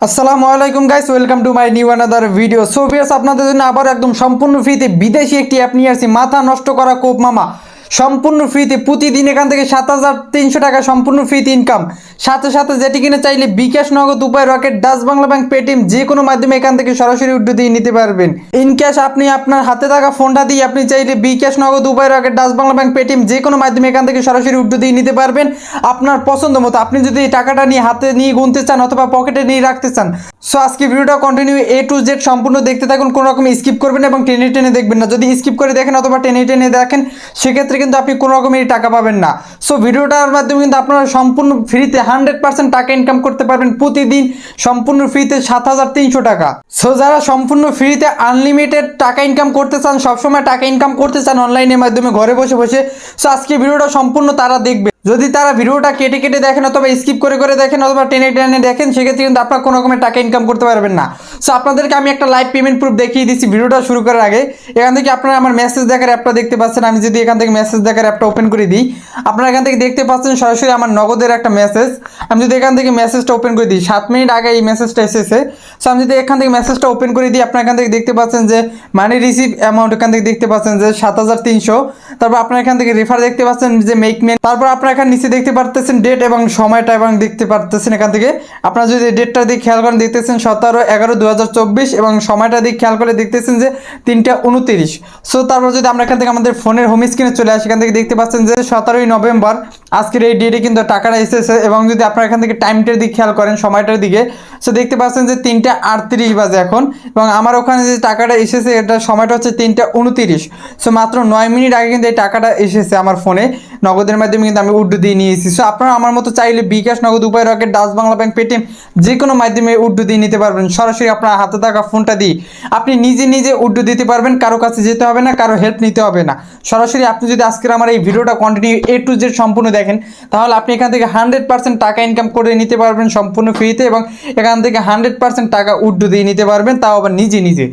আসসালামু আলাইকুম guys, welcome to my new another video. So viewers, আপনাদের জন্য আবার একদম সম্পূর্ণ ফ্রিতে বিদেশি একটি অ্যাপ নিয়ে আসছি, মাথা নষ্ট করা কোপ মামা। সম্পূর্ণ ফ্রিতে প্রতিদিন এখান থেকে 7,300 টাকা সম্পূর্ণ ফ্রিতে ইনকাম। সাথে সাথে যেটি কিনে চাইলে বিকাশ, নগদ, উপায়, rocket, Dutch Bangla bank, Paytm যে কোনো মাধ্যমে এখান থেকে সরাসরি উইথড্র দিয়ে নিতে পারবেন। ইন ক্যাশ আপনি আপনার হাতে থাকা ফোনটা দিয়ে আপনি চাইলে বিকাশ, নগদ, উপায়, rocket, Dutch Bangla bank, Paytm যে কোনো মাধ্যমে এখান থেকে সরাসরি উইথড্র দিয়ে নিতে পারবেন আপনার পছন্দ মতো। আপনি যদি এই টাকাটা নিয়ে হাতে নিয়ে গুনতে চান অথবা পকেটে নিয়ে রাখতে চান, সো আজকে ভিডিওটা কন্টিনিউ এ টু জেড সম্পূর্ণ দেখতে থাকুন, কোনো রকম স্কিপ করবেন এবং টেনে টেনে দেখবেন না। যদি স্কিপ করে দেখেন অথবা টেনে টেনে দেখেন, সেক্ষেত্রে কিন্তু আপনি কোনো রকমের টাকা পাবেন না। সো ভিডিওটার মাধ্যমে কিন্তু আপনারা সম্পূর্ণ ফ্রিতে 100% টাকা ইনকাম করতে পারবেন প্রতিদিন সম্পূর্ণ ফ্রিতে 7,300 টাকা। সো যারা সম্পূর্ণ ফ্রিতে আনলিমিটেড টাকা ইনকাম করতে চান, সবসময় টাকা ইনকাম করতে চান অনলাইনের মাধ্যমে ঘরে বসে বসে, সো আজকে ভিডিওটা সম্পূর্ণ তারা দেখবে। যদি তারা ভিডিওটা কেটে কেটে দেখেন অথবা স্কিপ করে করে দেখেন অথবা টেনে টেনে দেখেন, সেক্ষেত্রে কিন্তু আপনার কোনো রকমের টাকা ইনকাম করতে পারবেন না। সো আপনাদেরকে আমি একটা লাইভ পেমেন্ট প্রুফ দেখিয়ে দিচ্ছি ভিডিওটা শুরু করার আগে। এখান থেকে আপনারা আমার মেসেজ দেখার অ্যাপটা দেখতে পাচ্ছেন। আমি যদি এখান থেকে মেসেজ দেখার অ্যাপটা ওপেন করে দিই, আপনারা এখান থেকে দেখতে পাচ্ছেন সরাসরি আমার নগদের একটা মেসেজ। আমি যদি এখান থেকে মেসেজটা ওপেন করে দিই, 7 মিনিট আগে এই মেসেজটা এসেছে। সো আমি যদি এখান থেকে মেসেজটা ওপেন করে দিই, আপনারা এখান থেকে দেখতে পাচ্ছেন যে মানি রিসিভ অ্যামাউন্ট এখান থেকে দেখতে পাচ্ছেন যে 7,300। তারপর আপনারা এখান থেকে রেফার দেখতে পাচ্ছেন যে মেক মেন। তারপর আপনারা এখানে নিচে দেখতে পারতেছেন ডেট এবং সময়টা এবং দেখতে পারতেছেন এখান থেকে আপনারা যদি ডেটটা দিয়ে খেয়াল করেন দেখতেছেন 17/11/2024 এবং সময়টা দিয়ে খেয়াল করে দেখতেছেন যে 3টা 29। সো তারপর যদি আমরা এখান থেকে আমাদের ফোনের হোম স্ক্রিনে চলে আসি, এখান থেকে দেখতে পাচ্ছেন যে 17ই নভেম্বর আজকের এই ডেটে কিন্তু টাকাটা এসেছে। এবং যদি আপনারা এখান থেকে টাইমটার দিকে খেয়াল করেন, সময়টার দিকে, সো দেখতে পাচ্ছেন যে 3টা 38 বাজে এখন। এবং আমার ওখানে যে টাকাটা এসেছে এটা সময়টা হচ্ছে 3টা 29। সো মাত্র 9 মিনিট আগে কিন্তু এই টাকাটা এসেছে আমার ফোনে নগদের মাধ্যমে, কিন্তু আমি উইথড্র দিয়ে নিয়েছি। সো আপনারা আমার মতো চাইলে বিকাশ, নগদ, উপায়, rocket, Dutch Bangla bank, Paytm যে কোনো মাধ্যমে উইথড্র দিয়ে নিতে পারবেন। সরাসরি আপনার হাতে থাকা ফোনটা দিয়ে আপনি নিজে নিজে উইথড্র দিতে পারবেন, কারো কাছে যেতে হবে না, কারো হেল্প নিতে হবে না। সরাসরি আপনি যদি আজকের আমার এই ভিডিওটা কন্টিনিউ এ টু জেড সম্পূর্ণ দেখেন, তাহলে আপনি এখান থেকে 100% টাকা ইনকাম করে নিতে পারবেন সম্পূর্ণ ফ্রিতে এবং এখান থেকে 100% টাকা উইথড্র দিয়ে নিতে পারবেন, তাও আবার নিজে নিজে।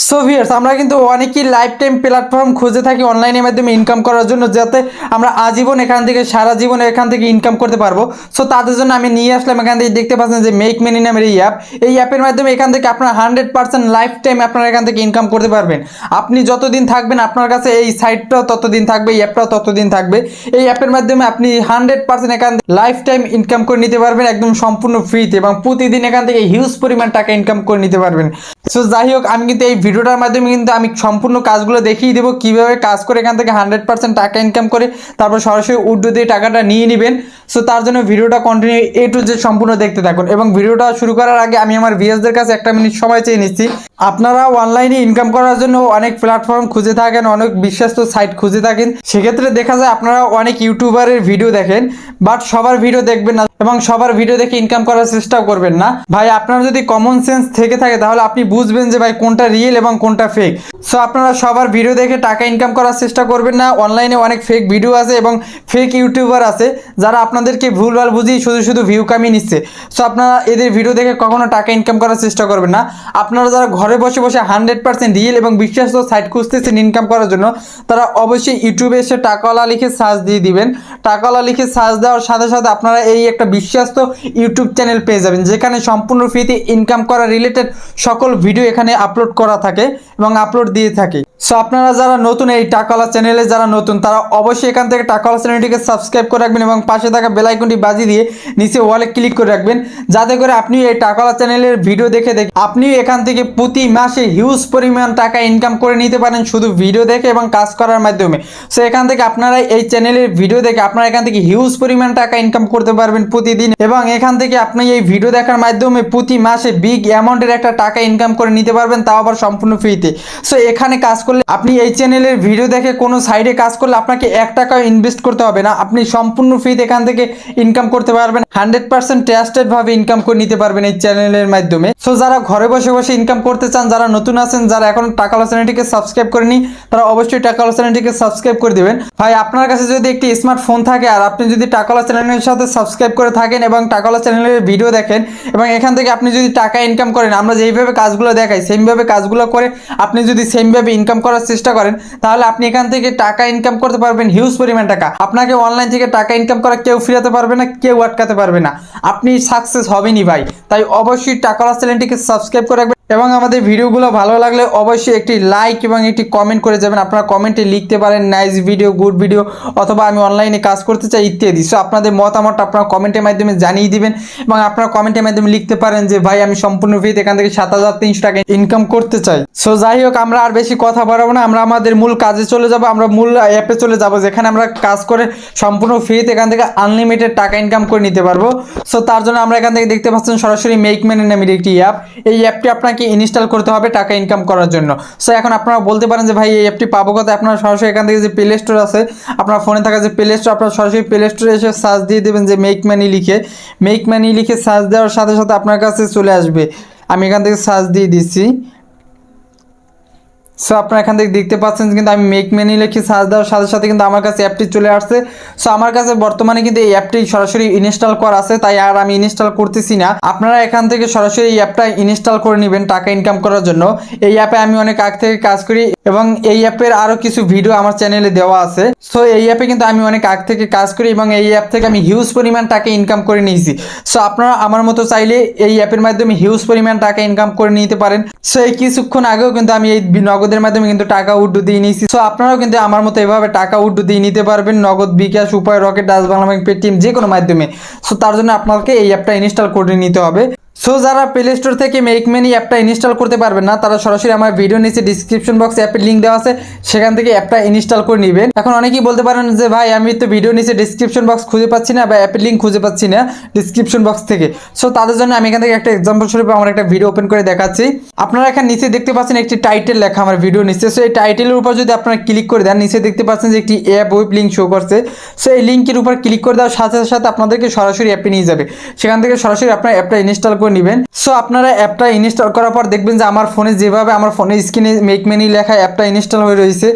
সো ভিউয়ার্স, আমরা কিন্তু অনেকেই লাইফ টাইম প্ল্যাটফর্ম খুঁজে থাকি অনলাইনের মাধ্যমে ইনকাম করার জন্য, যাতে আমরা আজীবন এখান থেকে সারা জীবন এখান থেকে ইনকাম করতে পারবো। সো তাদের জন্য আমি নিয়ে আসলাম এখান থেকে দেখতে পাচ্ছেন যে মেক মানি নামের এই অ্যাপ। এই অ্যাপের মাধ্যমে এখান থেকে আপনারা 100% লাইফ টাইম আপনারা এখান থেকে ইনকাম করতে পারবেন। আপনি যতদিন থাকবেন আপনার কাছে এই সাইটটাও ততদিন থাকবে, এই অ্যাপটাও ততদিন থাকবে। এই অ্যাপের মাধ্যমে আপনি 100% এখান থেকে লাইফ টাইম ইনকাম করে নিতে পারবেন একদম সম্পূর্ণ ফ্রিতে এবং প্রতিদিন এখান থেকে হিউজ পরিমাণ টাকা ইনকাম করে নিতে পারবেন। সো যাই হোক, আমি কিন্তু এই ভিডিওটার মাধ্যমে কিন্তু আমি সম্পূর্ণ কাজগুলো দেখিয়ে দেবো কীভাবে কাজ করে এখান থেকে 100% টাকা ইনকাম করে তারপর সরাসরি উইথড্র দিয়ে টাকাটা নিয়ে নেবেন। সো তার জন্য ভিডিওটা কন্টিনিউ এ টু জেড সম্পূর্ণ দেখতে থাকুন। এবং ভিডিওটা শুরু করার আগে আমি আমার ভিউয়ার্সদের কাছে 1 মিনিট সময় চেয়ে নিচ্ছি। আপনারা অনলাইনে ইনকাম করার জন্য অনেক প্ল্যাটফর্ম খুঁজে থাকেন, অনেক বিশ্বস্ত সাইট খুঁজে থাকেন, সেক্ষেত্রে দেখা যায় আপনারা অনেক ইউটিউবারের ভিডিও দেখেন, বাট সবার ভিডিও দেখবেন না এবং সবার ভিডিও দেখে ইনকাম করার চেষ্টাও করবেন না। ভাই, আপনার যদি কমন সেন্স থেকে থাকে তাহলে আপনি বুঝবেন যে ভাই কোনটা রিয়েল এবং কোনটা ফেক। সো আপনারা সবার ভিডিও দেখে টাকা ইনকাম করার চেষ্টা করবেন না। অনলাইনে অনেক ফেক ভিডিও আছে এবং ফেক ইউটিউবার আছে যারা আপনাদেরকে ভুলভাল বুঝিয়ে শুধু শুধু ভিউ কামিয়ে নিচ্ছে। সো আপনারা এদের ভিডিও দেখে কখনো টাকা ইনকাম করার চেষ্টা করবেন না। আপনারা যারা ঘরে বসে বসে 100% রিয়েল এবং বিশ্বাস্ত সাইট খুঁজতেছেন ইনকাম করার জন্য, তারা অবশ্যই ইউটিউবে এসে টাকাওয়ালা লিখে সার্চ দিয়ে দিবেন। টাকাওয়ালা লিখে সার্চ দেওয়ার সাথে সাথে আপনারা এই একটা বিশ্বাস্ত ইউটিউব চ্যানেল পেয়ে যাবেন, যেখানে সম্পূর্ণ ফ্রিতে ইনকাম করা রিলেটেড সকল ভিডিও এখানে আপলোড করা থাকে এবং আপলোড দিয়ে থাকে। সো আপনারা যারা নতুন এই টাকাওয়ালা চ্যানেলে যারা নতুন, তারা অবশ্যই এখান থেকে টাকাওয়ালা চ্যানেলটিকে সাবস্ক্রাইব করে রাখবেন এবং পাশে থাকা বেল আইকনটি বাজিয়ে দিয়ে নিচে ওয়ালে ক্লিক করে রাখবেন, যাতে করে আপনি এই টাকাওয়ালা চ্যানেলের ভিডিও দেখে আপনি এখান থেকে প্রতি মাসে হিউজ পরিমাণ টাকা ইনকাম করে নিতে পারেন শুধু ভিডিও দেখে এবং কাজ করার মাধ্যমে। সো এখান থেকে আপনারা এই চ্যানেলের ভিডিও দেখে আপনারা এখান থেকে হিউজ পরিমাণ টাকা ইনকাম করতে পারবেন প্রতিদিন এবং এখান থেকে আপনি এই ভিডিও দেখার মাধ্যমে প্রতি মাসে বিগ অ্যামাউন্টের একটা টাকা ইনকাম করে নিতে পারবেন, তাও আবার সম্পূর্ণ ফ্রিতে। সো এখানে কাজ করলে আপনি এই চ্যানেলের ভিডিও দেখে কোনো সাইডে কাজ করলে আপনাকে 1 টাকাও ইনভেস্ট করতে হবে না, আপনি সম্পূর্ণ ফ্রিতে এখান থেকে ইনকাম করতে পারবেন। 100% ট্রাস্টেড ভাবে ইনকাম করে নিতে পারবেন এই চ্যানেলের মাধ্যমে। সো যারা ঘরে বসে বসে ইনকাম করতে চান, যারা নতুন আছেন, যারা এখন টাকাওয়ালা চ্যানেলটিকে সাবস্ক্রাইব করেনি, তারা অবশ্যই টাকাওয়ালা চ্যানেলটিকে সাবস্ক্রাইব করে দিবেন। ভাই, আপনার কাছে যদি একটি স্মার্টফোন থাকে আর আপনি যদি টাকাওয়ালা চ্যানেলের সাথে সাবস্ক্রাইব করে থাকেন এবং টাকাওয়ালা চ্যানেলের ভিডিও দেখেন এবং এখান থেকে আপনি যদি টাকা ইনকাম করেন, আমরা যেইভাবে কাজগুলো দেখাই সেইভাবে কাজগুলো করে আপনি যদি সেমভাবে ইনকাম ইনকাম করার চেষ্টা করেন, তাহলে আপনি এখান থেকে টাকা ইনকাম করতে পারবেন হিউজ পরিমাণ টাকা। আপনাকে অনলাইন থেকে টাকা ইনকাম করা কেউ ফিরাতে পারবে না, কেউ আটকাতে পারবে না, আপনি সাকসেস হবেনই ভাই। তাই অবশ্যই টাকাওয়ালা চ্যানেলটিকে সাবস্ক্রাইব করে রাখবেন এবং আমাদের ভিডিওগুলো ভালো লাগলে অবশ্যই একটি লাইক এবং একটি কমেন্ট করে যাবেন। আপনারা কমেন্টে লিখতে পারেন নাইস ভিডিও, গুড ভিডিও, অথবা আমি অনলাইনে কাজ করতে চাই ইত্যাদি। সো আপনাদের মতামতটা আপনারা কমেন্টের মাধ্যমে জানিয়ে দিবেন এবং আপনারা কমেন্টের মাধ্যমে লিখতে পারেন যে ভাই আমি সম্পূর্ণ ফ্রিতে এখান থেকে 7,300 টাকা ইনকাম করতে চাই। সো যাই হোক, আমরা আর বেশি কথা বাড়াবো না, আমরা আমাদের মূল কাজে চলে যাব। আমরা মূল অ্যাপে চলে যাব, যেখানে আমরা কাজ করে সম্পূর্ণ ফ্রিতে এখান থেকে আনলিমিটেড টাকা ইনকাম করে নিতে পারবো। সো তার জন্য আমরা এখান থেকে দেখতে পাচ্ছেন সরাসরি মেক মানি নামের একটি অ্যাপ। এই অ্যাপটি আপনাকে ইনস্টল করতে হবে টাকা ইনকাম করার জন্য। সো এখন আপনারা বলতে পারেন যে ভাই এই অ্যাপটি পাবো কোথায়? আপনারা সরাসরি এখান থেকে যে প্লে স্টোর আছে, আপনার ফোনে থাকা যে প্লে স্টোর, আপনারা সরাসরি প্লে স্টোরে এসে সার্চ দিয়ে দেবেন যে মেক মানি লিখে। মেক মানি লিখে সার্চ দেওয়ার সাথে সাথে আপনার কাছে চলে আসবে। আমি এখান থেকে সার্চ দিয়ে দিচ্ছি। সো আপনারা এখান থেকে দেখতে পাচ্ছেন কিন্তু আমি মেক মানি লিখে সার্চ দেওয়ার সাথে সাথে কিন্তু আমার কাছে অ্যাপটি চলে আসছে। সো আমার কাছে বর্তমানে কিন্তু এই অ্যাপটি সরাসরি ইনস্টল করা আছে, তাই আর আমি ইনস্টল করতেছি না। আপনারা এখান থেকে সরাসরি এই অ্যাপটা ইনস্টল করে নেবেন টাকা ইনকাম করার জন্য। এই অ্যাপে আমি অনেক আগ থেকে কাজ করি এবং এই অ্যাপের আরও কিছু ভিডিও আমার চ্যানেলে দেওয়া আছে। সো এই অ্যাপে কিন্তু আমি অনেক আগ থেকে কাজ করি এবং এই অ্যাপ থেকে আমি হিউজ পরিমাণ টাকা ইনকাম করে নিয়েছি। সো আপনারা আমার মতো চাইলে এই অ্যাপের মাধ্যমে হিউজ পরিমাণ টাকা ইনকাম করে নিতে পারেন। সো এই কিছুক্ষণ আগেও কিন্তু আমি এই নগদের মাধ্যমে কিন্তু টাকা উইথড্র দিয়ে নিয়েছি। সো আপনারাও কিন্তু আমার মতো এভাবে টাকা উইথড্র দিয়ে নিতে পারবেন, নগদ, বিকাশ, উপায়, rocket, Dutch Bangla bank, Paytm, যে কোনো মাধ্যমে। সো তার জন্য আপনাকে এই অ্যাপটা ইনস্টল করে নিতে হবে। সো যারা প্লে স্টোর থেকে মেক মানি অ্যাপটা ইনস্টল করতে পারবেন না, তারা সরাসরি আমার ভিডিও নিচে ডিসক্রিপশন বক্সে অ্যাপের লিঙ্ক দেওয়া আছে, সেখান থেকে অ্যাপটা ইনস্টল করে নেবেন। এখন অনেকেই বলতে পারেন যে ভাই আমি তো ভিডিও নিচে ডিসক্রিপশন বক্স খুঁজে পাচ্ছি না বা অ্যাপের লিঙ্ক খুঁজে পাচ্ছি না ডিসক্রিপশন বক্স থেকে। সো তাদের জন্য আমি এখান থেকে একটা এক্সাম্পল স্বরূপ আমার একটা ভিডিও ওপেন করে দেখাচ্ছি। আপনারা এখানে নিচে দেখতে পাচ্ছেন একটি টাইটেল লেখা আমার ভিডিও নিচে। সো এই টাইটেলের উপর যদি আপনারা ক্লিক করে দেন, নিচে দেখতে পাচ্ছেন যে একটি অ্যাপ ওয়েব লিঙ্ক শো করছে। সো এই লিঙ্কের উপর ক্লিক করে দেওয়ার সাথে সাথে আপনাদেরকে সরাসরি অ্যাপে নিয়ে যাবে, সেখান থেকে সরাসরি আপনার অ্যাপটা ইনস্টল করে নেবেন। সো আপনারা অ্যাপটা ইনস্টল করার পর দেখবেন যে আমার ফোনে যেভাবে আমার ফোনের স্ক্রিনে মেক মানি লেখা অ্যাপটা ইনস্টল হয়ে রয়েছে,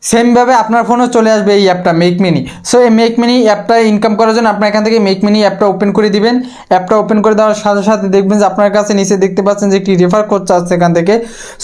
সেমভাবে আপনার ফোনেও চলে আসবে এই অ্যাপটা মেক মানি। সো এই মেক মানি অ্যাপটা ইনকাম করার জন্য আপনার এখান থেকে মেক মানি অ্যাপটা ওপেন করে দিবেন। অ্যাপটা ওপেন করে দেওয়ার সাথে সাথে দেখবেন যে আপনার কাছে নিচে দেখতে পাচ্ছেন যে একটি রেফার কোড চাচ্ছে এখান থেকে।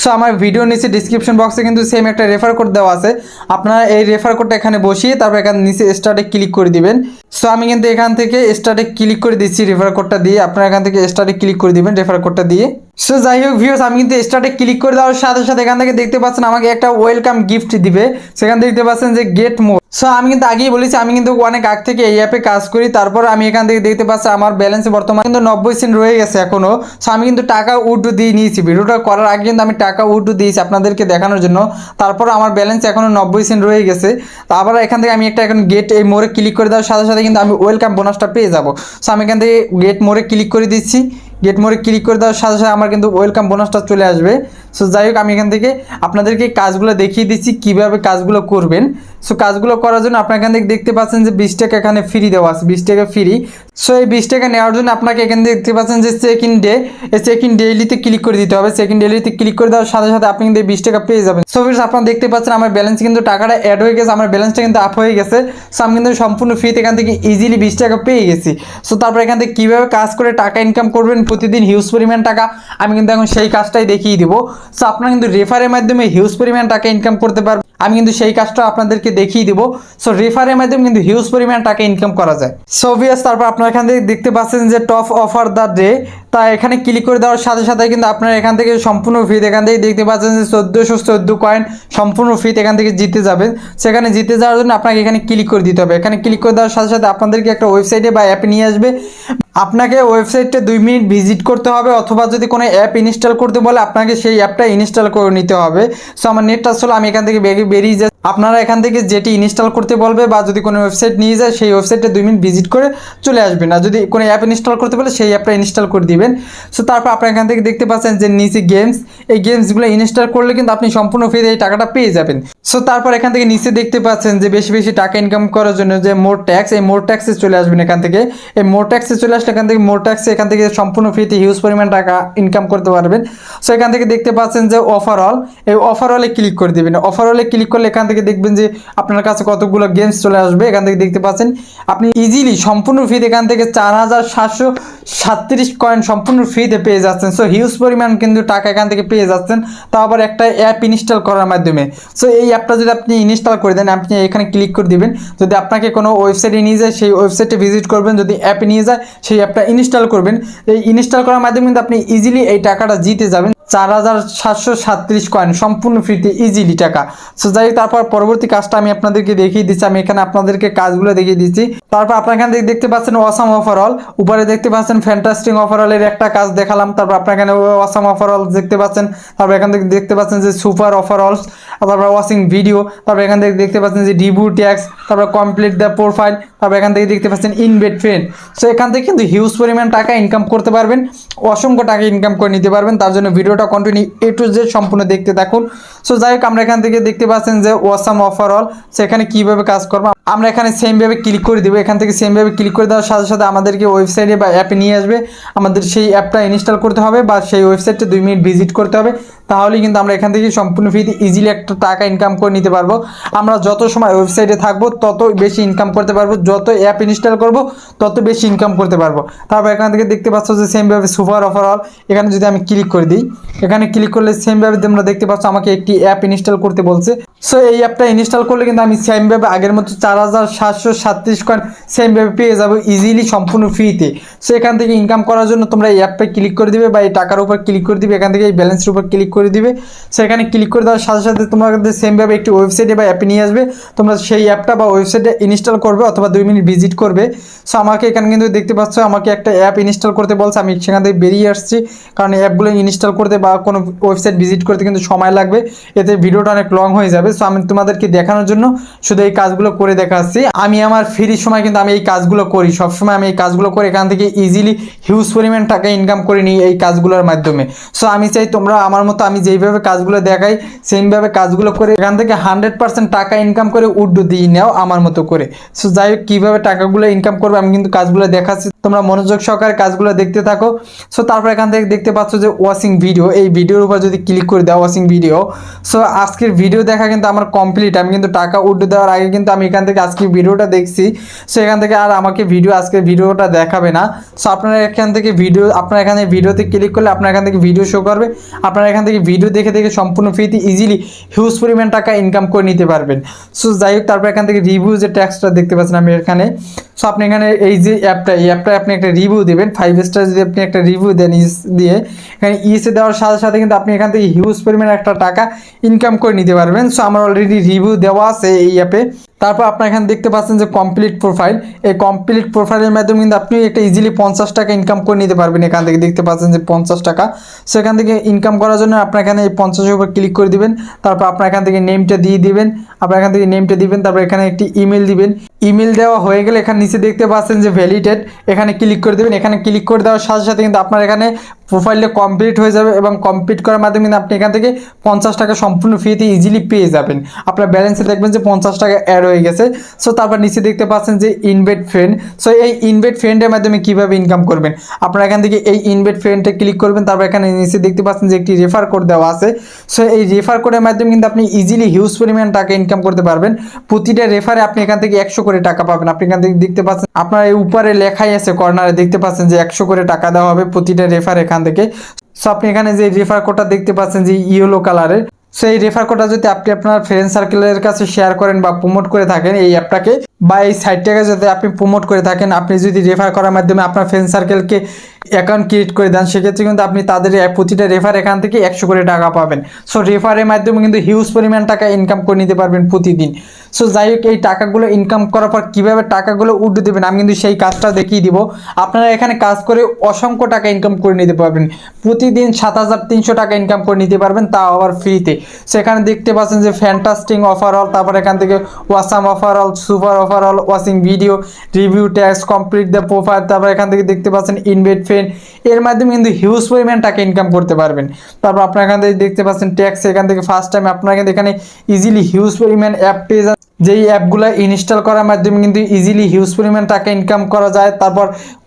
সো আমার ভিডিও নিচে ডিসক্রিপশন বক্সে কিন্তু সেম একটা রেফার কোড দেওয়া আছে। আপনারা এই রেফার কোডটা এখানে বসিয়ে তারপর এখানে নিচে স্টার্টে ক্লিক করে দিবেন। সো আমি কিন্তু এখান থেকে স্টার্টে ক্লিক করে দিচ্ছি রেফার কোডটা দিয়ে। আপনারা এখান থেকে স্টার্টে ক্লিক করে দিবেন রেফার কোডটা দিয়ে। সো যাই হোক ভিউয়ার্স, আমি কিন্তু স্টার্টে ক্লিক করে দেওয়ার সাথে সাথে এখান থেকে দেখতে পাচ্ছেন আমাকে একটা ওয়েলকাম গিফট দিবে। সেখান থেকে দেখতে পাচ্ছেন যে গেট মোর। সো আমি কিন্তু আগেই বলেছি আমি কিন্তু অনেক আগ থেকে এই অ্যাপে কাজ করি। তারপর আমি এখান থেকে দেখতে পাচ্ছি আমার ব্যালেন্সে বর্তমানে কিন্তু 90 সেন্ট রয়ে গেছে এখনো। সো আমি কিন্তু টাকা উইথড্র দিয়ে নিয়েছি, ভিডিওটা করার আগে কিন্তু আমি টাকা উইথড্র দিয়েছি আপনাদেরকে দেখানোর জন্য। তারপর আমার ব্যালেন্স এখনো 90 সেন্ট রয়ে গেছে। তো আবার এখান থেকে আমি একটা এখন গেট এই মোড়ে ক্লিক করে দেওয়ার সাথে সাথে কিন্তু আমি ওয়েলকাম বোনাসটা পেয়ে যাবো। সো আমি এখান থেকে গেট মোড়ে ক্লিক করে দিচ্ছি। গেট মোড়ে ক্লিক করে দেওয়ার সাথে সাথে আমার কিন্তু ওয়েলকাম বোনাসটা চলে আসবে। সো যাই হোক, আমি এখান থেকে আপনাদেরকে কাজগুলো দেখিয়ে দিচ্ছি কীভাবে কাজগুলো করবেন। সো কাজগুলো করার জন্য আপনার এখান থেকে দেখতে পাচ্ছেন যে 20 টাকা এখানে ফ্রি দেওয়া আছে, 20 টাকা ফ্রি। সো এই 20 টাকা নেওয়ার জন্য আপনাকে এখান থেকে দেখতে পাচ্ছেন যে চেক ইন ডে, এই চেক ইন ডেইলিতে ক্লিক করে দিতে হবে। চেক ইন ডেইলিতে ক্লিক করে দেওয়ার সাথে সাথে আপনি কিন্তু 20 টাকা পেয়ে যাবেন। সো ফ্রেন্ডস, আপনারা দেখতে পাচ্ছেন আমার ব্যালেন্স কিন্তু টাকাটা অ্যাড হয়ে গেছে, আমার ব্যালেন্সটা কিন্তু আপ হয়ে গেছে। সো আমি কিন্তু সম্পূর্ণ ফ্রিতে এখান থেকে ইজিলি 20 টাকা পেয়ে গেছি। সো তারপর এখান থেকে কীভাবে কাজ করে টাকা ইনকাম করবেন প্রতিদিন হিউজ পরিমাণ টাকা, আমি কিন্তু এখন সেই কাজটাই দেখিয়ে দিব। সো আপনারা কিন্তু রেফারের মাধ্যমে হিউজ পরিমাণ টাকা ইনকাম করতে পারবেন, আমি কিন্তু সেই কাজটা আপনাদেরকে দেখিয়ে দিব। সো রেফারের মাধ্যমে কিন্তু হিউজ পরিমাণ টাকা ইনকাম করা যায়। সো ভিউয়ার্স, তারপর আপনারা এখান থেকে দেখতে পাচ্ছেন যে টপ অফার দ্য ডে, তা এখানে ক্লিক করে দেওয়ার সাথে সাথে কিন্তু আপনারা এখান থেকে সম্পূর্ণ ফ্রিতে এখান থেকে দেখতে পাচ্ছেন যে 1414 কয়েন সম্পূর্ণ ফ্রিতে এখান থেকে জিতে যাবেন। সেখানে জিতে যাওয়ার জন্য আপনাকে এখানে ক্লিক করে দিতে হবে। এখানে ক্লিক করে দেওয়ার সাথে সাথে আপনাদেরকে একটা ওয়েবসাইটে বা অ্যাপে নিয়ে আসবে। আপনাকে ওয়েবসাইটে 2 মিনিট ভিজিট করতে হবে, অথবা যদি কোনো অ্যাপ ইনস্টল করতে বলে আপনাকে সেই অ্যাপটা ইনস্টল করে নিতে হবে। সো আমার নেটটা আসলে আমি এখান থেকে বেরিয়ে যাই। আপনারা এখান থেকে যেটি ইনস্টল করতে বলবে বা যদি কোনো ওয়েবসাইট নিয়ে যায় সেই ওয়েবসাইটে 2 মিনিট ভিজিট করে চলে আসবেন। আর যদি কোনো অ্যাপ ইনস্টল করতে বলে সেই অ্যাপটা ইনস্টল করে দিবেন। সো তারপর আপনারা এখান থেকে দেখতে পাচ্ছেন যে নিচে গেমস, এই গেমসগুলো ইনস্টল করলে কিন্তু আপনি সম্পূর্ণ ফ্রিতে এই টাকাটা পেয়ে যাবেন। সো তারপর এখান থেকে নিচে দেখতে পাচ্ছেন যে বেশি বেশি টাকা ইনকাম করার জন্য যে মোর ট্যাক্স, এই মোর ট্যাক্সে চলে আসবেন। এখান থেকে এই মোর ট্যাক্সে চলে আসলে এখান থেকে মোর ট্যাক্সে এখান থেকে সম্পূর্ণ ফ্রিতে হিউজ পরিমাণ টাকা ইনকাম করতে পারবেন। সো এখান থেকে দেখতে পাচ্ছেন যে ওভারঅল, এই ওভারঅলে ক্লিক করে দেবেন। ওভারঅলে ক্লিক করলে এখান থেকে থেকে দেখবেন যে আপনার কাছে কতগুলো গেমস চলে আসবে। এখান থেকে দেখতে পাচ্ছেন আপনি ইজিলি সম্পূর্ণ ফ্রিতে এখান থেকে 4737 কয়েন সম্পূর্ণ ফ্রিতে পেয়ে যাচ্ছেন। সো হিউজ পরিমাণ কিন্তু টাকা এখান থেকে পেয়ে যাচ্ছেন, তাও আবার একটা অ্যাপ ইনস্টল করার মাধ্যমে। সো এই অ্যাপটা যদি আপনি ইনস্টল করে দেন, আপনি এখানে ক্লিক করে দিবেন। যদি আপনাকে কোনো ওয়েবসাইটে নিয়ে যায় সেই ওয়েবসাইটে ভিজিট করবেন, যদি অ্যাপে নিয়ে যায় সেই অ্যাপটা ইনস্টল করবেন। এই ইনস্টল করার মাধ্যমে কিন্তু আপনি ইজিলি এই টাকাটা জিতে যাবেন, 4737 কয়েন সম্পূর্ণ ফ্রিতে ইজিলি টাকা। সো যাই তারপর পরবর্তী কাজটা আমি আপনাদেরকে দেখিয়ে দিচ্ছি। আমি এখানে আপনাদেরকে কাজগুলো দেখিয়ে দিচ্ছি। তারপর আপনার এখান থেকে দেখতে পাচ্ছেন অসাম ওভারঅল, উপরে দেখতে পাচ্ছেন ফ্যান্টাস্টিক ওভারঅলের একটা কাজ দেখালাম। তারপর আপনার এখানে অসাম ওভারঅল দেখতে পাচ্ছেন। তারপর এখান থেকে দেখতে পাচ্ছেন যে সুপার ওভারঅলস, তারপর ওয়াচিং ভিডিও, তারপর এখান থেকে দেখতে পাচ্ছেন যে ডিবু ট্যাক্স, তারপর কমপ্লিট দ্য প্রোফাইল, তারপর এখান থেকে দেখতে পাচ্ছেন ইনভেট ফ্রেন্ড। সো এখান থেকে কিন্তু হিউজ পরিমাণ টাকা ইনকাম করতে পারবেন, অসংখ্য টাকা ইনকাম করে নিতে পারবেন। তার জন্য ভিডিওটা কন্টিনিউ A to Z সম্পূর্ণ দেখতে থাকুন। সো যাই হোক, আমরা এখান থেকে দেখতে পাচ্ছেন যে ওয়াসাম ওভারঅল, সেখানে কীভাবে কাজ করবো আমরা এখানে সেমভাবে ক্লিক করে দেবো। এখান থেকে সেমভাবে ক্লিক করে দেওয়ার সাথে সাথে আমাদেরকে ওয়েবসাইটে বা অ্যাপে নিয়ে আসবে। আমাদের সেই অ্যাপটা ইনস্টল করতে হবে বা সেই ওয়েবসাইটে 2 মিনিট ভিজিট করতে হবে, তাহলেই কিন্তু আমরা এখান থেকে সম্পূর্ণ ফ্রিতে ইজিলি একটা টাকা ইনকাম করে নিতে পারবো। আমরা যত সময় ওয়েবসাইটে থাকবো তত বেশি ইনকাম করতে পারবো, যত অ্যাপ ইনস্টল করবো তত বেশি ইনকাম করতে পারবো। তারপর এখান থেকে দেখতে পাচ্ছ যে সেমভাবে সুপার ওভারঅল, এখানে যদি আমি ক্লিক করে দিই, এখানে ক্লিক করলে সেমভাবে তোমরা দেখতে পাচ্ছ আমাকে একটি অ্যাপ ইনস্টল করতে বলছে। সো এই অ্যাপটা ইনস্টল করলে কিন্তু আমি সেমভাবে আগের মতো 4737 কয়েন সেমভাবে পেয়ে যাবো ইজিলি সম্পূর্ণ ফ্রিতে। সো এখান থেকে ইনকাম করার জন্য তোমরা এই অ্যাপটা ক্লিক করে দিবে বা এই টাকার উপর ক্লিক করে দিবে, এখান থেকে এই ব্যালেন্সের উপর ক্লিক করে দিবে। সো এখানে ক্লিক করে দেওয়ার সাথে সাথে তোমরা সেমভাবে একটি ওয়েবসাইটে বা অ্যাপে নিয়ে আসবে। তোমরা সেই অ্যাপটা বা ওয়েবসাইটে ইনস্টল করবে অথবা 2 মিনিট ভিজিট করবে। সো আমাকে এখানে কিন্তু দেখতে পাচ্ছ আমাকে একটা অ্যাপ ইনস্টল করতে বলছে, আমি সেখান থেকে বেরিয়ে আসছি, কারণ অ্যাপগুলো ইনস্টল করতে বা কোনো ওয়েবসাইট ভিজিট করতে কিন্তু সময় লাগবে, এতে ভিডিওটা অনেক লং হয়ে যাবে। সো আমি তোমাদেরকে দেখানোর জন্য শুধু এই কাজগুলো করে দেখাচ্ছি। আমি আমার ফ্রি সময় কিন্তু আমি এই কাজগুলো করি, সবসময় আমি এই কাজগুলো করে এখান থেকে ইজিলি হিউজ পরিমাণ টাকা ইনকাম করে নিই এই কাজগুলোর মাধ্যমে। সো আমি চাই তোমরা আমার মতো আমি যেইভাবে কাজগুলো দেখাই সেমভাবে কাজগুলো করে এখান থেকে 100% টাকা ইনকাম করে উড্ডু দিয়ে নাও আমার মতো করে। সো যাই হোক, কীভাবে টাকাগুলো ইনকাম করবে আমি কিন্তু কাজগুলো দেখাচ্ছি, তোমরা মনোযোগ সহকারে কাজগুলো দেখতে থাকো। সো তারপর এখান থেকে দেখতে পাচ্ছ যে ওয়াচিং ভিডিও, এই ভিডিওর উপর যদি ক্লিক করে দাও ওয়াচিং ভিডিও। সো আজকের ভিডিও দেখা কিন্তু আমার কমপ্লিট, আমি কিন্তু টাকা উড্ডু দেওয়ার আগে কিন্তু আমি এখান থেকে আজকে ভিডিওটা দেখছি। সো এখান থেকে আর আমাকে আজকে ভিডিওটা দেখাবে না। সো আপনারা এখান থেকে আপনারা এখানে ভিডিওতে ক্লিক করলে আপনার এখান থেকে ভিডিও শো করবে, আপনারা এখান থেকে ভিডিও দেখে দেখে সম্পূর্ণ ফ্রিতে ইজিলি হিউজ পরিমাণ টাকা ইনকাম করে নিতে পারবেন। সো যাই হোক, তারপর এখান থেকে রিভিউ যে ট্যাক্সটা দেখতে পাচ্ছেন আমি এখানে। সো আপনি এখানে এই যে এই অ্যাপটা আপনি একটা রিভিউ দেবেন, 5 স্টার যদি আপনি একটা রিভিউ দেন দিয়ে এখানে ইসে দেওয়ার সাথে সাথে কিন্তু আপনি এখান থেকে হিউজ পরিমাণ একটা টাকা ইনকাম করে নিতে পারবেন। সো আমার অলরেডি রিভিউ দেওয়া আছে এই অ্যাপে। তারপর আপনারা এখানে দেখতে পাচ্ছেন যে কমপ্লিট প্রোফাইল, এই কমপ্লিট প্রোফাইলের মাধ্যমে কিন্তু আপনি একটা ইজিলি 50 টাকা ইনকাম করে নিতে পারবেন। এখান থেকে দেখতে পাচ্ছেন যে 50 টাকা। সো এখান থেকে ইনকাম করার জন্য আপনার এখানে এই 50-এর উপর ক্লিক করে দিবেন। তারপর আপনার এখান থেকে নেমটা দিয়ে দিবেন, আপনার এখান থেকে নেমটা দিবেন, তারপর এখানে একটি ইমেল দিবেন। ইমেল দেওয়া হয়ে গেলে এখানে নিচে দেখতে পাচ্ছেন যে ভ্যালিডেট, এখানে ক্লিক করে দেবেন। এখানে ক্লিক করে দেওয়ার সাথে সাথে কিন্তু আপনার এখানে প্রোফাইলটা কমপ্লিট হয়ে যাবে এবং কমপ্লিট করার মাধ্যমে কিন্তু আপনি এখান থেকে 50 টাকা সম্পূর্ণ ফ্রিতে ইজিলি পেয়ে যাবেন। আপনার ব্যালেন্সে দেখবেন যে 50 টাকা অ্যাড হয়ে গেছে। সো তারপর নিচে দেখতে পাচ্ছেন যে ইনভেট ফ্রেন্ড। সো এই ইনভেট ফ্রেন্ডের মাধ্যমে কীভাবে ইনকাম করবেন, আপনারা এখান থেকে এই ইনভেট ফ্রেন্ডে ক্লিক করবেন। তারপর এখানে নিচে দেখতে পাচ্ছেন যে একটি রেফার কোড দেওয়া আছে। সো এই রেফার কোডের মাধ্যমে কিন্তু আপনি ইজিলি হিউজ পরিমাণ টাকা ইনকাম করতে পারবেন। প্রতিটা রেফারে আপনি এখান থেকে 100 করে টাকা পাবেন। আপনি এখান থেকে দেখতে পাচ্ছেন আপনার এই উপরে লেখাই আছে কর্নারে দেখতে পাচ্ছেন যে 100 করে টাকা দেওয়া হবে প্রতিটা রেফার এখান থেকে। সো আপনি এখানে যে রেফার কোডটা দেখতে পাচ্ছেন যে ইয়েলো কালারের, সো এই রেফার কোডটা যদি আপনি আপনার ফ্রেন্ড সার্কেলের কাছে শেয়ার করেন বা প্রমোট করে থাকেন এই অ্যাপটাকে বা এই সাইটটাকে যদি আপনি প্রমোট করে থাকেন, আপনি যদি রেফার করার মাধ্যমে আপনার ফ্রেন্ড সার্কেলকে অ্যাকাউন্ট ক্রিয়েট করে দেন, সেক্ষেত্রে কিন্তু আপনি তাদের প্রতিটা রেফার এখান থেকে 100 করে টাকা পাবেন। সো রেফারের মাধ্যমে কিন্তু হিউজ পরিমাণ টাকা ইনকাম করে নিতে পারবেন প্রতিদিন। সো যাই হোক, এই টাকাগুলো ইনকাম করার পর কীভাবে টাকাগুলো উঠে দেবেন আমি কিন্তু সেই কাজটা দেখিয়ে দিব। আপনারা এখানে কাজ করে অসংখ্য টাকা ইনকাম করে নিতে পারবেন, প্রতিদিন 7300 টাকা ইনকাম করে নিতে পারবেন, তাও আবার ফ্রিতে। সেখানে দেখতে পাচ্ছেন যে ফ্যান্টাস্টিক ওভারঅল, তারপর এখান থেকে awesome overall, super overall, watching video, review tax, complete the profile, তারপর এখান থেকে দেখতে পাচ্ছেন ইনভেট ফ্রেন্ড। এর মাধ্যমে কিন্তু হিউজ পরিমাণ টাকা ইনকাম করতে পারবেন। তারপর আপনার এখান থেকে দেখতে পাচ্ছেন ট্যাক্স, এখান থেকে ফার্স্ট টাইম আপনারা কিন্তু এখানে ইজিলি হিউজ পরিমাণ অ্যাপ পেয়ে যান, যেই অ্যাপগুলো ইনস্টল করার মাধ্যমে কিন্তু ইজিলি হিউজ পরিমাণ টাকা ইনকাম করা যায়। তারপর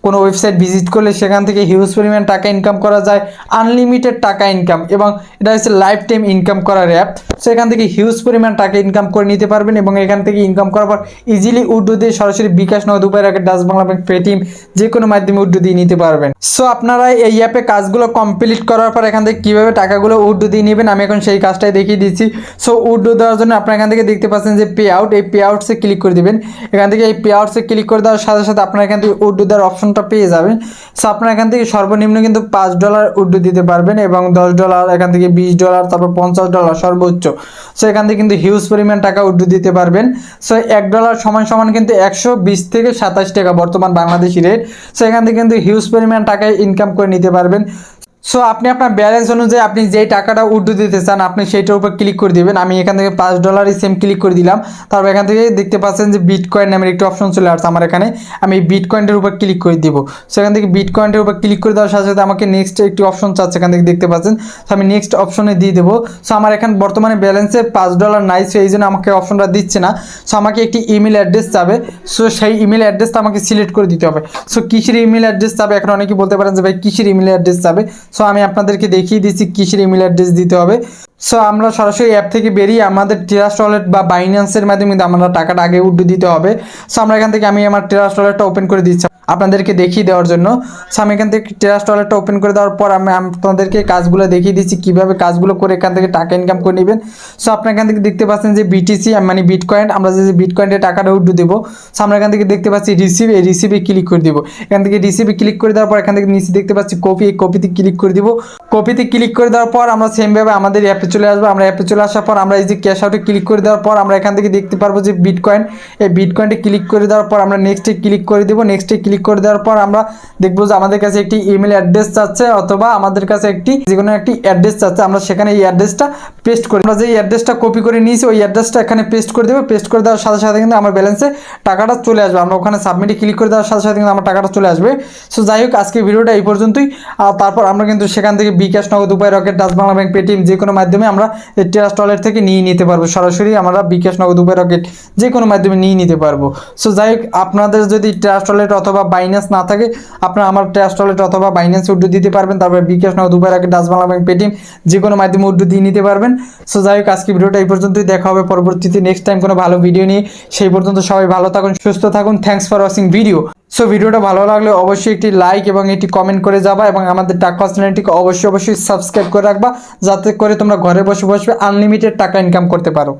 কোনো ওয়েবসাইট ভিজিট করলে সেখান থেকে হিউজ পরিমাণ টাকা ইনকাম করা যায়, আনলিমিটেড টাকা ইনকাম, এবং এটা হচ্ছে লাইফ টাইম ইনকাম করার অ্যাপ। সো এখান থেকে হিউজ পরিমাণ টাকা ইনকাম করে নিতে পারবেন এবং এখান থেকে ইনকাম করার পর ইজিলি উইথড্র দিয়ে সরাসরি বিকাশ, নগদ, উপায়, rocket, Dutch Bangla bank, Paytm যে কোনো মাধ্যমে উইথড্র দিয়ে নিতে পারবেন। সো আপনারা এই অ্যাপে কাজগুলো কমপ্লিট করার পর এখান থেকে কীভাবে টাকাগুলো উইথড্র দিয়ে নেবেন আমি এখন সেই কাজটাই দেখিয়ে দিচ্ছি। সো উইথড্র দেওয়ার জন্য আপনারা এখান থেকে দেখতে পাচ্ছেন যে পে আউট, এই পে আউটসে ক্লিক করে দেবেন। এখান থেকে এই পে আউটসে ক্লিক করে দেওয়ার সাথে সাথে আপনারা এখান থেকে উইথড্র দেওয়ার অপশনটা পেয়ে যাবেন। সো আপনারা এখান থেকে সর্বনিম্ন কিন্তু $5 উইথড্র দিতে পারবেন এবং $10, এখান থেকে $20, তারপর $50 সর্বোচ্চ। সো এখান থেকে কিন্তু হিউজ পরিমাণ টাকা উইথড্র দিতে পারবেন। সো $1 সমান সমান কিন্তু 120 থেকে 27 টাকা বর্তমান বাংলাদেশি রেট। সো এখান থেকে কিন্তু হিউজ পরিমাণ টাকায় ইনকাম করে নিতে পারবেন। সো আপনি আপনার ব্যালেন্স অনুযায়ী আপনি যেই টাকাটা উইথড্র দিতে চান আপনি সেইটার উপর ক্লিক করে দিবেন। আমি এখান থেকে $5 সেম ক্লিক করে দিলাম। তারপর এখান থেকে দেখতে পাচ্ছেন যে বিটকয়েন নামের একটি অপশন চলে আসছে আমার এখানে, আমি বিটকয়েনের উপর ক্লিক করে দিব। সো এখান থেকে বিটকয়েনের উপর ক্লিক করে দেওয়ার সাথে সাথে আমাকে নেক্সট একটি অপশন চাচ্ছে, এখান থেকে দেখতে পাচ্ছেন। সো আমি নেক্সট অপশনে দিয়ে দেবো। সো আমার এখানে বর্তমানে ব্যালেন্সে $5 নাই, সো এই জন্য আমাকে অপশনটা দিচ্ছে না। সো আমাকে একটি ইমেল অ্যাড্রেস চাবে। সো সেই ইমেল অ্যাড্রেসটা আমাকে সিলেক্ট করে দিতে হবে। সো কিসের ইমেল অ্যাড্রেস চাবে, এখন অনেকেই বলতে পারেন যে ভাই কিসের ইমেল অ্যাড্রেস চাবে। সো আমি আপনাদেরকে দেখিয়ে দিচ্ছি কিসের ইমেল অ্যাড্রেস দিতে হবে। সো আমরা সরাসরি অ্যাপ থেকে বেরিয়ে আমাদের ট্রাস্ট ওয়ালেট বা বাইন্যান্সের মাধ্যমে কিন্তু আমরা টাকাটা আগে উইথড্র দিতে হবে। সো আমরা এখান থেকে আমি আমার ট্রাস্ট ওয়ালেটটা ওপেন করে দিচ্ছি আপনাদেরকে দেখিয়ে দেওয়ার জন্য। সো আমি এখান থেকে ট্রাস্ট ওয়ালেটটা ওপেন করে দেওয়ার পর আমি আপনাদেরকে কাজগুলো দেখিয়ে দিচ্ছি কীভাবে কাজগুলো করে এখান থেকে টাকা ইনকাম করে নেবেন। সো আপনার এখান থেকে দেখতে পাচ্ছেন যে বিটিসি মানে বিটকয়েন, আমরা যে বিটকয়েনের টাকাটা উইথড্র দেবো। সো আমরা এখান থেকে দেখতে পাচ্ছি রিসিভ, এই রিসিভে ক্লিক করে দিব। এখান থেকে রিসিভে ক্লিক করে দেওয়ার পর এখান থেকে নিচে দেখতে পাচ্ছি কপি, এই কপিতে ক্লিক করে দিব। কপিতে ক্লিক করে দেওয়ার পর আমরা সেমভাবে আমাদের অ্যাপে চলে আসবো। আমরা অ্যাপে চলে আসার পর আমরা এই যে ক্যাশ আউটে ক্লিক করে দেওয়ার পর আমরা এখান থেকে দেখতে পারবো যে বিটকয়েন, এই বিটকয়েনটা ক্লিক করে দেওয়ার পর আমরা নেক্সটে ক্লিক করে দেবো। নেক্সটে ক্লিক করে দেওয়ার পর আমরা দেখবো যে আমাদের কাছে একটি ইমেল অ্যাড্রেস চাচ্ছে অথবা আমাদের কাছে একটি যে কোনো একটি অ্যাড্রেস চাচ্ছে। আমরা সেখানে এই অ্যাড্রেসটা পেস্ট করি, আমরা যে অ্যাড্রেসটা কপি করে নিয়েছি ওই অ্যাড্রেসটা এখানে পেস্ট করে দেবো। পেস্ট করে দেওয়ার সাথে সাথে কিন্তু আমার ব্যালেন্সে টাকাটা চলে আসবে। আমরা ওখানে সাবমিটে ক্লিক করে দেওয়ার সাথে সাথে কিন্তু আমার টাকাটা চলে আসবে। সো যাই হোক আজকে ভিডিওটা এই পর্যন্তই। আর তারপর আমরা কিন্তু সেখান থেকে বিকাশ, নগদ, উপায়, rocket, Dutch Bangla bank, Paytm যে কোনো মাধ্যমে আমরা এই ট্রাস্ট ওয়ালেট থেকে নিয়ে নিতে পারবো। সরাসরি আমরা বিকাশ, নগদ, উপায়, রকেট যে কোনো মাধ্যমে নিয়ে নিতে পারবো। সো যাই হোক আপনাদের যদি ট্রাস্ট ওয়ালেট অথবা বাইন্যান্স না থাকে আপনারা আমার ট্রাস্ট ওয়ালেট অথবা বাইন্যান্স উইথড্র দিতে পারবেন। তারপরে বিকাশ, নগদ, উপায়, rocket, Dutch Bangla bank, Paytm যে কোনো মাধ্যমে উইথড্র দিয়ে নিতে পারবেন। সো যাই হোক আজকে ভিডিওটা এই পর্যন্তই। দেখা হবে পরবর্তীতে নেক্সট টাইম কোনো ভালো ভিডিও নিয়ে। সেই পর্যন্ত সবাই ভালো থাকুন, সুস্থ থাকুন। Thanks for watching video. So ভিডিওটা ভালো লাগলে অবশ্যই একটি লাইক এবং একটি কমেন্ট করে যাবা এবং আমাদের টাকা চ্যানেলটিকে অবশ্যই সাবস্ক্রাইব করে রাখবা, যাতে করে তোমরা ঘরে বসে বসে আনলিমিটেড টাকা ইনকাম করতে পারো।